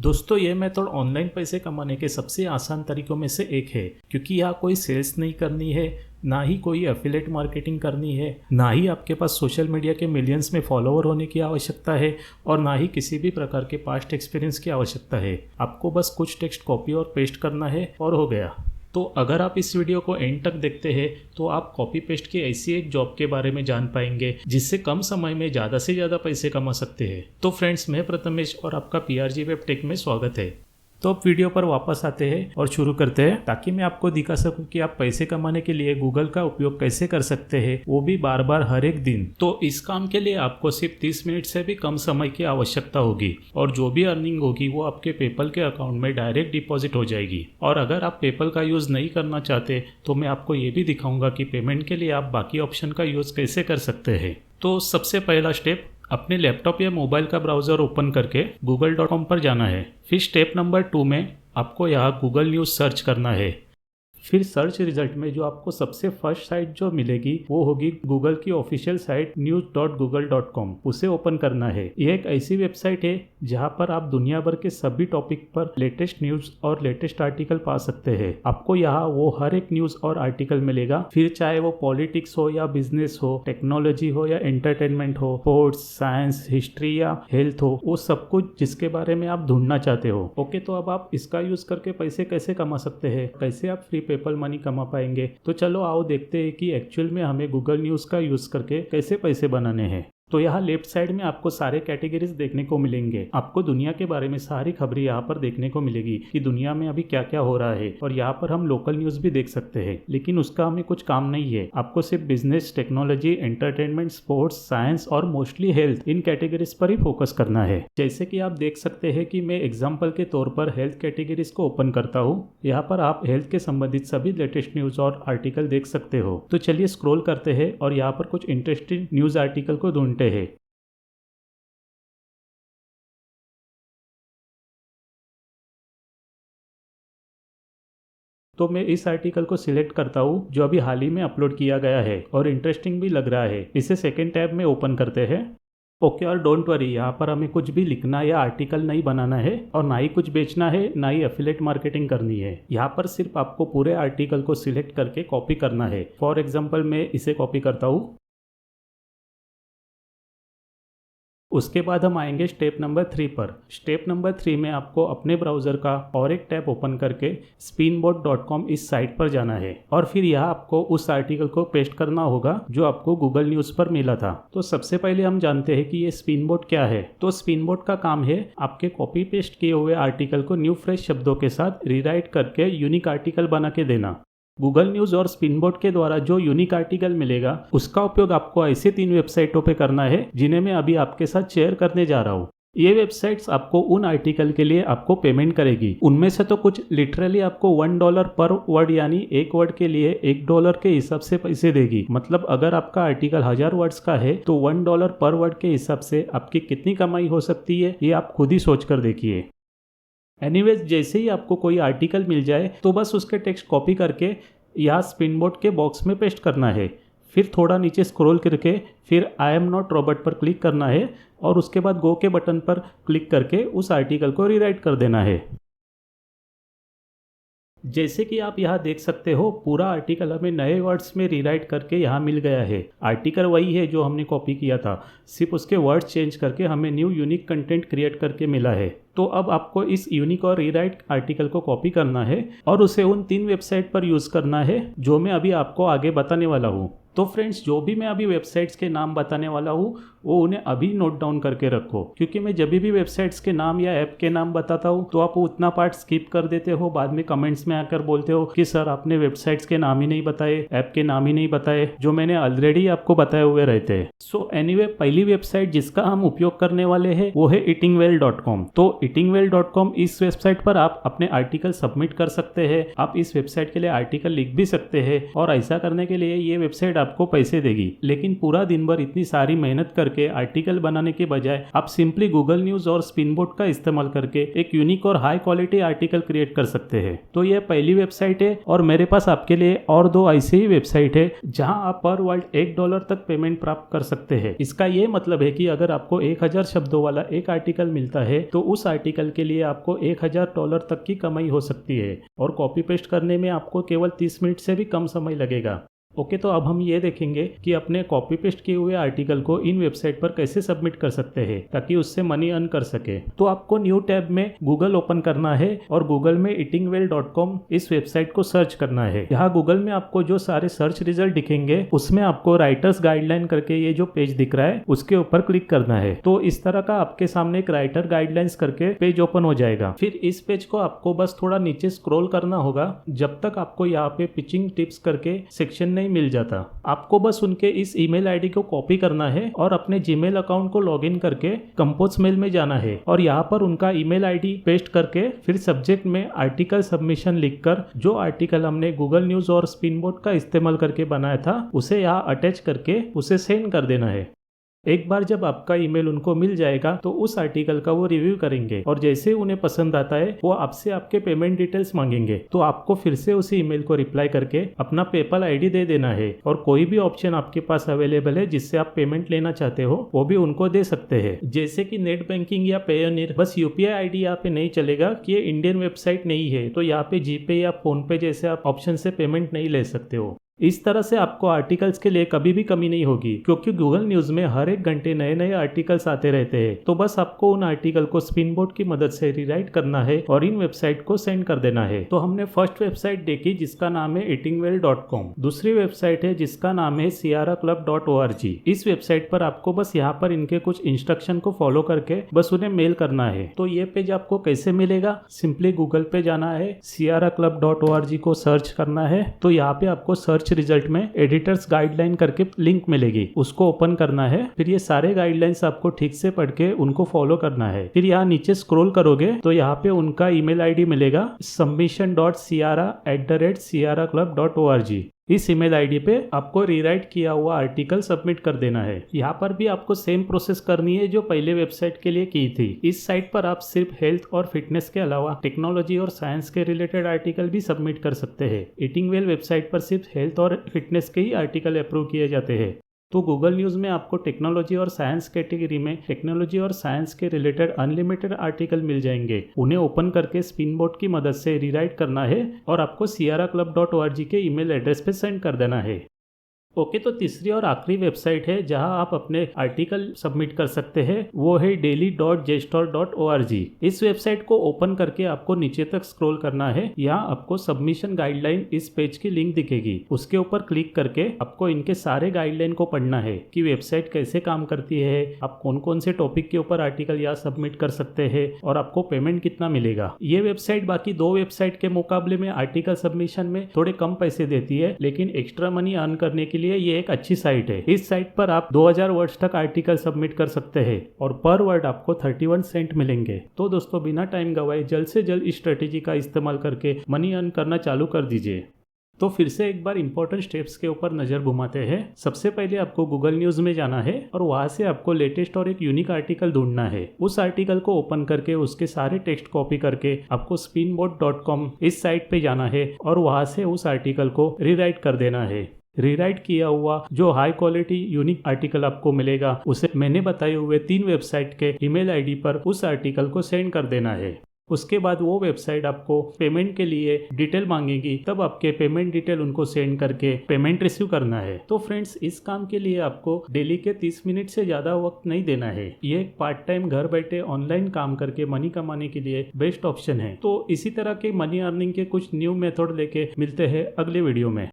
दोस्तों ये method online पैसे कमाने के सबसे आसान तरीकों में से एक है, क्योंकि यहाँ कोई सेल्स नहीं करनी है, ना ही कोई एफिलिएट मार्केटिंग करनी है, ना ही आपके पास सोशल मीडिया के मिलियंस में फॉलोअर होने की आवश्यकता है और ना ही किसी भी प्रकार के पास्ट एक्सपीरियंस की आवश्यकता है। आपको बस कुछ टेक्स्ट कॉपी और पेस्ट करना है और हो गया। तो अगर आप इस वीडियो को एंड तक देखते हैं तो आप कॉपी पेस्ट की ऐसी एक जॉब के बारे में जान पाएंगे जिससे कम समय में ज़्यादा से ज़्यादा पैसे कमा सकते हैं। तो फ्रेंड्स, मैं प्रथमेश और आपका PRG वेब टेक में स्वागत है। तो अब वीडियो पर वापस आते हैं और शुरू करते हैं, ताकि मैं आपको दिखा सकूं कि आप पैसे कमाने के लिए गूगल का उपयोग कैसे कर सकते हैं, वो भी बार बार हर एक दिन। तो इस काम के लिए आपको सिर्फ 30 मिनट से भी कम समय की आवश्यकता होगी और जो भी अर्निंग होगी वो आपके पेपल के अकाउंट में डायरेक्ट डिपॉजिट हो जाएगी। और अगर आप पेपल का यूज़ नहीं करना चाहते तो मैं आपको ये भी दिखाऊंगा कि पेमेंट के लिए आप बाकी ऑप्शन का यूज़ कैसे कर सकते हैं। तो सबसे पहला स्टेप, अपने लैपटॉप या मोबाइल का ब्राउज़र ओपन करके google.com पर जाना है। फिर स्टेप नंबर 2 में आपको यहाँ गूगल न्यूज़ सर्च करना है। फिर सर्च रिजल्ट में जो आपको सबसे फर्स्ट साइट जो मिलेगी वो होगी गूगल की ऑफिशियल साइट news.google.com। उसे ओपन करना है। ये एक ऐसी वेबसाइट है जहाँ पर आप दुनिया भर के सभी टॉपिक पर लेटेस्ट न्यूज़ और लेटेस्ट आर्टिकल पा सकते हैं। आपको यहाँ वो हर एक न्यूज़ और आर्टिकल मिलेगा, फिर चाहे वो पॉलिटिक्स हो या बिजनेस हो, टेक्नोलॉजी हो या एंटरटेनमेंट हो, स्पोर्ट्स, साइंस, हिस्ट्री या हेल्थ हो, वो सब कुछ जिसके बारे में आप ढूंढना चाहते हो। ओके, तो अब आप इसका यूज करके पैसे कैसे कमा सकते हैं, कैसे आप फ्री पेपल मनी कमा पाएंगे। तो चलो आओ देखते हैं कि एक्चुअल में हमें गूगल न्यूज़ का यूज करके कैसे पैसे बनाने हैं। तो यहाँ लेफ्ट साइड में आपको सारे कैटेगरीज देखने को मिलेंगे। आपको दुनिया के बारे में सारी खबरें यहाँ पर देखने को मिलेगी कि दुनिया में अभी क्या क्या हो रहा है, और यहाँ पर हम लोकल न्यूज़ भी देख सकते हैं, लेकिन उसका हमें कुछ काम नहीं है। आपको सिर्फ business, technology, entertainment, sports, science और मोस्टली हेल्थ, इन कैटेगरीज पर ही फोकस करना है। जैसे कि आप देख सकते हैं कि मैं एग्जाम्पल के तौर पर हेल्थ कैटेगरीज को ओपन करता हूँ। यहाँ पर आप हेल्थ के संबंधित सभी लेटेस्ट न्यूज और आर्टिकल देख सकते हो। तो चलिए स्क्रॉल करते हैं और यहाँ पर कुछ इंटरेस्टिंग न्यूज आर्टिकल को ढूंढते हैं। तो मैं इस आर्टिकल को सिलेक्ट करता हूँ जो अभी हाल ही में अपलोड किया गया है और इंटरेस्टिंग भी लग रहा है। इसे सेकेंड टैब में ओपन करते हैं। ओके, और डोंट वरी, यहाँ पर हमें कुछ भी लिखना या आर्टिकल नहीं बनाना है और ना ही कुछ बेचना है, ना ही एफिलिएट मार्केटिंग करनी है। यहाँ पर सिर्फ आपको पूरे आर्टिकल को सिलेक्ट करके कॉपी करना है। फॉर एग्जाम्पल मैं इसे कॉपी करता हूँ। उसके बाद हम आएंगे स्टेप नंबर 3 पर। स्टेप नंबर 3 में आपको अपने ब्राउज़र का और एक टैब ओपन करके spinbot.com इस साइट पर जाना है और फिर यहाँ आपको उस आर्टिकल को पेस्ट करना होगा जो आपको गूगल न्यूज़ पर मिला था। तो सबसे पहले हम जानते हैं कि ये स्पिनबोट क्या है। तो स्पिनबोट का काम है आपके कॉपी पेस्ट किए हुए आर्टिकल को न्यू फ्रेश शब्दों के साथ रीराइट करके यूनिक आर्टिकल बना के देना। गूगल न्यूज़ और स्पिनबोट के द्वारा जो यूनिक आर्टिकल मिलेगा उसका उपयोग आपको ऐसे 3 वेबसाइटों पे करना है जिन्हें मैं अभी आपके साथ शेयर करने जा रहा हूँ। ये वेबसाइट्स आपको उन आर्टिकल के लिए आपको पेमेंट करेगी। उनमें से तो कुछ लिटरली आपको $1 पर वर्ड, यानी एक वर्ड के लिए $1 के हिसाब से पैसे देगी। मतलब अगर आपका आर्टिकल 1000 वर्ड्स का है तो $1 पर वर्ड के हिसाब से आपकी कितनी कमाई हो सकती है, ये आप खुद ही सोच कर देखिए। एनीवेज, जैसे ही आपको कोई आर्टिकल मिल जाए तो बस उसके टेक्स्ट कॉपी करके यहाँ स्पिनबोट के बॉक्स में पेस्ट करना है। फिर थोड़ा नीचे स्क्रॉल करके फिर आई एम नॉट रॉबर्ट पर क्लिक करना है और उसके बाद गो के बटन पर क्लिक करके उस आर्टिकल को रीराइट कर देना है। जैसे कि आप यहाँ देख सकते हो, पूरा आर्टिकल हमें नए वर्ड्स में रीराइट करके यहाँ मिल गया है। आर्टिकल वही है जो हमने कॉपी किया था, सिर्फ उसके वर्ड्स चेंज करके हमें न्यू यूनिक कंटेंट क्रिएट करके मिला है। तो अब आपको इस यूनिक और रीराइट आर्टिकल को कॉपी करना है और उसे उन 3 वेबसाइट पर यूज़ करना है जो मैं अभी आपको आगे बताने वाला हूँ। तो फ्रेंड्स, जो भी मैं अभी वेबसाइट्स के नाम बताने वाला हूँ वो उन्हें अभी नोट डाउन करके रखो, क्योंकि मैं जब भी वेबसाइट्स के नाम या ऐप के नाम बताता हूँ तो आप उतना पार्ट स्किप कर देते हो। बाद में कमेंट्स में आकर बोलते हो कि सर आपने वेबसाइट्स के नाम ही नहीं बताए, ऐप के नाम ही नहीं बताए, जो मैंने ऑलरेडी आपको बताए हुए रहते हैं। सो एनीवे, पहली वेबसाइट जिसका हम उपयोग करने वाले हैं वो है eatingwell.com। तो eatingwell.com, इस वेबसाइट पर आप अपने आर्टिकल सबमिट कर सकते हैं। आप इस वेबसाइट के लिए आर्टिकल लिख भी सकते हैं और ऐसा करने के लिए ये वेबसाइट आपको पैसे देगी। लेकिन पूरा दिन भर इतनी सारी मेहनत करके आर्टिकल बनाने के बजाय आप सिंपली गूगल न्यूज और स्पिनबोर्ड का इस्तेमाल करके एक यूनिक और हाई क्वालिटी आर्टिकल क्रिएट कर सकते हैं। तो यह पहली वेबसाइट है और मेरे पास आपके लिए और दो ऐसे ही वेबसाइट है जहां आप पर वर्ड $1 तक पेमेंट प्राप्त कर सकते हैं। इसका ये मतलब है कि अगर आपको 1000 शब्दों वाला एक आर्टिकल मिलता है तो उस आर्टिकल के लिए आपको $1000 तक की कमाई हो सकती है और कॉपी पेस्ट करने में आपको केवल 30 मिनट से भी कम समय लगेगा। ओके, तो अब हम ये देखेंगे कि अपने कॉपी पेस्ट किए हुए आर्टिकल को इन वेबसाइट पर कैसे सबमिट कर सकते हैं ताकि उससे मनी अर्न कर सके। तो आपको न्यू टैब में गूगल ओपन करना है और गूगल में eatingwell.com इस वेबसाइट को सर्च करना है। यहाँ गूगल में आपको जो सारे सर्च रिजल्ट दिखेंगे उसमें आपको राइटर्स गाइडलाइन करके ये जो पेज दिख रहा है उसके ऊपर क्लिक करना है। तो इस तरह का आपके सामने एक राइटर गाइडलाइंस करके पेज ओपन हो जाएगा। फिर इस पेज को आपको बस थोड़ा नीचे स्क्रॉल करना होगा जब तक आपको यहाँ पे पिचिंग टिप्स करके सेक्शन नहीं मिल जाता। आपको बस उनके इस ईमेल आईडी को कॉपी करना है और अपने जीमेल अकाउंट को लॉगिन करके कंपोज मेल में जाना है और यहाँ पर उनका ईमेल आईडी पेस्ट करके फिर सब्जेक्ट में आर्टिकल सबमिशन लिखकर जो आर्टिकल हमने गूगल न्यूज और स्पिनबोर्ड का इस्तेमाल करके बनाया था उसे यहाँ अटैच करके उसे सेंड कर देना है। एक बार जब आपका ईमेल उनको मिल जाएगा तो उस आर्टिकल का वो रिव्यू करेंगे और जैसे उन्हें पसंद आता है वो आपसे आपके पेमेंट डिटेल्स मांगेंगे। तो आपको फिर से उसी ईमेल को रिप्लाई करके अपना पेपल आईडी दे देना है और कोई भी ऑप्शन आपके पास अवेलेबल है जिससे आप पेमेंट लेना चाहते हो वो भी उनको दे सकते हैं, जैसे कि नेट बैंकिंग या पेयोनियर। बस यूपीआई आईडी यहाँ पे नहीं चलेगा कि ये इंडियन वेबसाइट नहीं है, तो यहाँ पे जीपे या फोन पे जैसे आप ऑप्शन से पेमेंट नहीं ले सकते हो। इस तरह से आपको आर्टिकल्स के लिए कभी भी कमी नहीं होगी क्योंकि गूगल न्यूज में हर एक घंटे नए नए आर्टिकल्स आते रहते हैं। तो बस आपको उन आर्टिकल को स्पिनबोर्ड की मदद से रीराइट करना है और इन वेबसाइट को सेंड कर देना है। तो हमने फर्स्ट वेबसाइट देखी जिसका नाम है eatingwell.com। दूसरी वेबसाइट है जिसका नाम है sierraclub.org। इस वेबसाइट पर आपको बस यहाँ पर इनके कुछ इंस्ट्रक्शन को फॉलो करके बस उन्हें मेल करना है। तो ये पेज आपको कैसे मिलेगा? सिंपली गूगल पे जाना है, sierraclub.org को सर्च करना है। तो यहाँ पे आपको सर्च रिजल्ट में एडिटर्स गाइडलाइन करके लिंक मिलेगी, उसको ओपन करना है। फिर ये सारे गाइडलाइंस आपको ठीक से पढ़ के उनको फॉलो करना है। फिर यहाँ नीचे स्क्रॉल करोगे तो यहाँ पे उनका ईमेल आईडी मिलेगा submission.sierra@sierraclub.org। इस ईमेल आईडी पे आपको रीराइट किया हुआ आर्टिकल सबमिट कर देना है। यहाँ पर भी आपको सेम प्रोसेस करनी है जो पहले वेबसाइट के लिए की थी। इस साइट पर आप सिर्फ हेल्थ और फिटनेस के अलावा टेक्नोलॉजी और साइंस के रिलेटेड आर्टिकल भी सबमिट कर सकते हैं। ईटिंगवेल वेबसाइट पर सिर्फ हेल्थ और फिटनेस के ही आर्टिकल अप्रूव किए जाते हैं। तो गूगल न्यूज़ में आपको टेक्नोलॉजी और साइंस कैटेगरी में टेक्नोलॉजी और साइंस के रिलेटेड अनलिमिटेड आर्टिकल मिल जाएंगे। उन्हें ओपन करके स्पिनबोर्ड की मदद से रीराइट करना है और आपको sierraclub.org के ईमेल एड्रेस पे सेंड कर देना है। ओके, तो तीसरी और आखिरी वेबसाइट है जहां आप अपने आर्टिकल सबमिट कर सकते हैं, वो है daily.jstor.org। इस वेबसाइट को ओपन करके आपको नीचे तक स्क्रॉल करना है। यहाँ आपको सबमिशन गाइडलाइन इस पेज की लिंक दिखेगी, उसके ऊपर क्लिक करके आपको इनके सारे गाइडलाइन को पढ़ना है कि वेबसाइट कैसे काम करती है, आप कौन कौन से टॉपिक के ऊपर आर्टिकल यहाँ सबमिट कर सकते हैं और आपको पेमेंट कितना मिलेगा। ये वेबसाइट बाकी दो वेबसाइट के मुकाबले में आर्टिकल सबमिशन में थोड़े कम पैसे देती है, लेकिन एक्स्ट्रा मनी अर्न करने के लिए ये एक अच्छी साइट है। इस साइट पर आप 2000 वर्ड्स तक आर्टिकल सबमिट कर सकते हैं और पर वर्ड आपको 31 सेंट मिलेंगे। तो दोस्तों, बिना टाइम गवाए जल्द से जल्द इस स्ट्रेटेजी का इस्तेमाल करके मनी अर्न करना चालू कर दीजिए। तो फिर से एक बार इंपॉर्टेंट स्टेप्स के ऊपर नजर घुमाते हैं। सबसे पहले आपको गूगल न्यूज में जाना है और वहां से आपको लेटेस्ट और एक यूनिक आर्टिकल ढूंढना है। उस आर्टिकल को ओपन करके उसके सारे टेक्स्ट कॉपी करके आपको spinboard.com इस साइट पे जाना है और वहां से उस आर्टिकल को रीराइट कर देना है। रीराइट किया हुआ जो हाई क्वालिटी यूनिक आर्टिकल आपको मिलेगा उसे मैंने बताए हुए 3 वेबसाइट के ईमेल आईडी पर उस आर्टिकल को सेंड कर देना है। उसके बाद वो वेबसाइट आपको पेमेंट के लिए डिटेल मांगेगी, तब आपके पेमेंट डिटेल उनको सेंड करके पेमेंट रिसीव करना है। तो फ्रेंड्स, इस काम के लिए आपको डेली के 30 मिनट से ज्यादा वक्त नहीं देना है। ये एक पार्ट टाइम घर बैठे ऑनलाइन काम करके मनी कमाने के लिए बेस्ट ऑप्शन है। तो इसी तरह के मनी अर्निंग के कुछ न्यू मेथड लेके मिलते हैं अगले वीडियो में।